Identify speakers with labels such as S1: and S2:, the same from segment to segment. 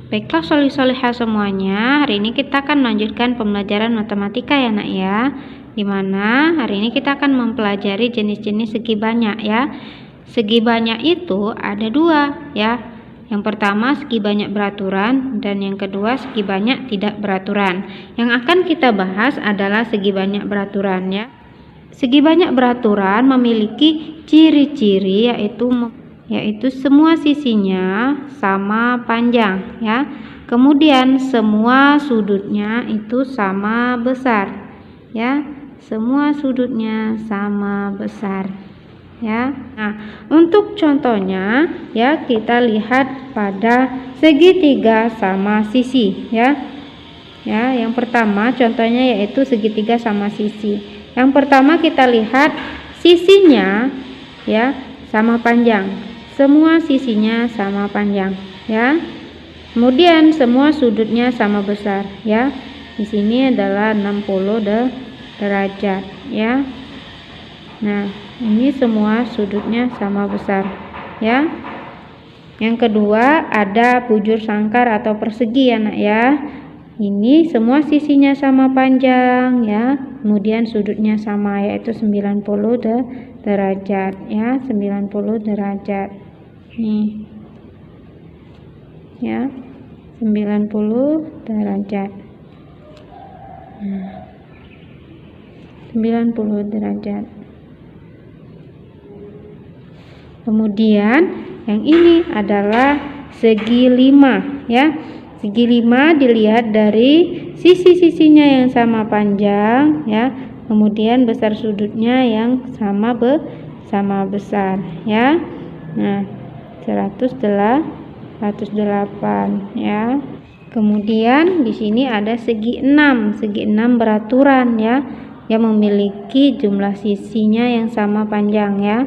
S1: Baiklah solih-solihah semuanya, hari ini kita akan melanjutkan pembelajaran matematika ya nak ya. Dimana hari ini kita akan mempelajari jenis-jenis segi banyak ya. Segi banyak itu ada dua ya. Yang pertama segi banyak beraturan dan yang kedua segi banyak tidak beraturan. Yang akan kita bahas adalah segi banyak beraturan ya. Segi banyak beraturan memiliki ciri-ciri yaitu semua sisinya sama panjang ya. Kemudian semua sudutnya itu sama besar ya. Semua sudutnya sama besar ya. Nah, untuk contohnya ya kita lihat pada segitiga sama sisi ya. Ya, yang pertama contohnya yaitu segitiga sama sisi. Yang pertama kita lihat sisinya ya sama panjang. Semua sisinya sama panjang ya. Kemudian semua sudutnya sama besar ya. Di sini adalah 60 derajat ya. Nah, ini semua sudutnya sama besar ya. Yang kedua ada bujur sangkar atau persegi ya nak ya. Ini semua sisinya sama panjang ya. Kemudian sudutnya sama yaitu 90 derajat ya, 90 derajat. Nih. Ya. 90 derajat. Nah. 90 derajat. Kemudian yang ini adalah segi 5 ya. Segi 5 dilihat dari sisi-sisinya yang sama panjang ya. Kemudian besar sudutnya yang sama besar ya. Nah, 108 ya. Kemudian di sini ada segi 6. Segi 6 beraturan ya. Yang memiliki jumlah sisinya yang sama panjang ya.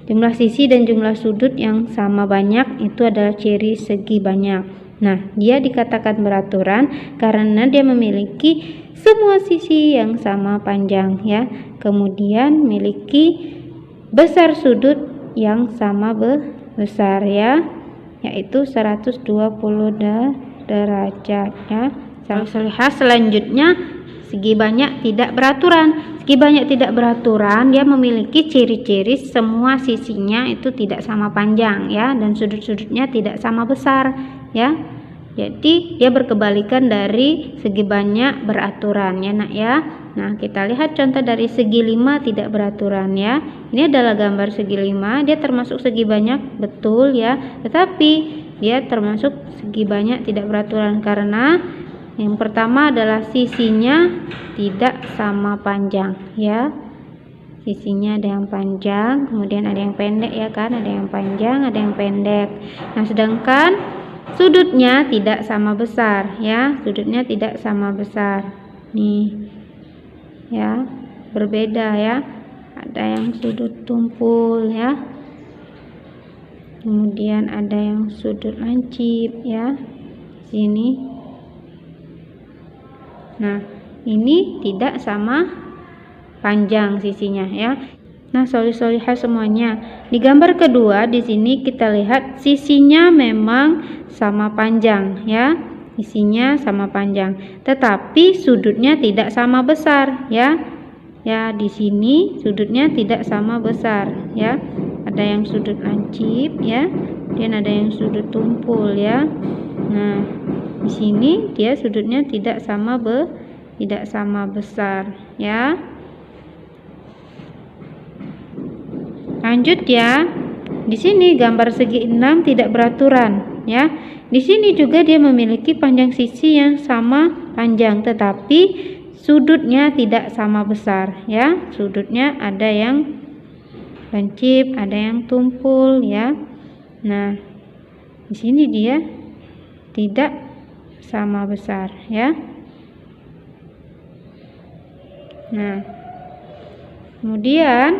S1: Jumlah sisi dan jumlah sudut yang sama banyak itu adalah ciri segi banyak. Nah, dia dikatakan beraturan karena dia memiliki semua sisi yang sama panjang ya. Kemudian memiliki besar sudut yang sama besar ya, yaitu 120 derajat ya. Selanjutnya segi banyak tidak beraturan. Segi banyak tidak beraturan dia memiliki ciri-ciri semua sisinya itu tidak sama panjang ya, dan sudut-sudutnya tidak sama besar ya. Jadi dia berkebalikan dari segi banyak beraturan ya nak ya. Nah, kita lihat contoh dari segi 5 tidak beraturan ya. Ini adalah gambar segi 5, dia termasuk segi banyak betul ya, tetapi dia termasuk segi banyak tidak beraturan karena yang pertama adalah sisinya tidak sama panjang ya. Sisinya ada yang panjang, kemudian ada yang pendek ya kan, ada yang panjang, ada yang pendek. Nah, sedangkan sudutnya tidak sama besar ya. Sudutnya tidak sama besar. Nih. Ya, berbeda ya. Ada yang sudut tumpul ya. Kemudian ada yang sudut lancip ya. Sini. Nah, ini tidak sama panjang sisinya ya. Nah, solih-solihah semuanya. Di gambar kedua di sini kita lihat sisinya memang sama panjang ya. Sisinya sama panjang, tetapi sudutnya tidak sama besar ya. Ya, di sini sudutnya tidak sama besar ya. Ada yang sudut lancip ya, dan ada yang sudut tumpul ya. Nah, di sini dia sudutnya tidak sama besar ya. Lanjut ya. Di sini gambar segi 6 tidak beraturan ya. Di sini juga dia memiliki panjang sisi yang sama panjang, tetapi sudutnya tidak sama besar ya. Sudutnya ada yang lancip, ada yang tumpul ya. Nah, di sini dia tidak sama besar ya. Nah, kemudian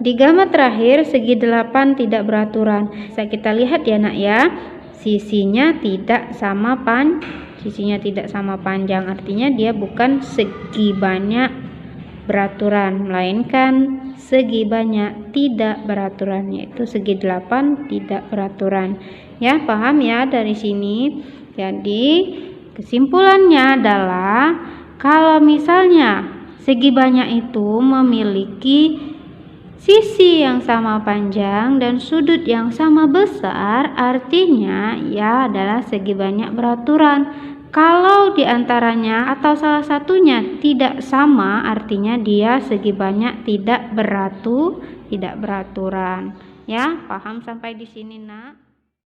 S1: di gambar terakhir segi 8 tidak beraturan. Bisa kita lihat ya nak ya. Sisinya tidak sama panjang. Artinya dia bukan segi banyak beraturan, melainkan segi banyak tidak beraturan, yaitu segi 8 tidak beraturan. Ya, paham ya dari sini? Jadi, kesimpulannya adalah kalau misalnya segi banyak itu memiliki sisi yang sama panjang dan sudut yang sama besar, artinya ia adalah segi banyak beraturan. Kalau diantaranya atau salah satunya tidak sama, artinya dia segi banyak tidak beraturan. Ya, paham sampai di sini, Nak?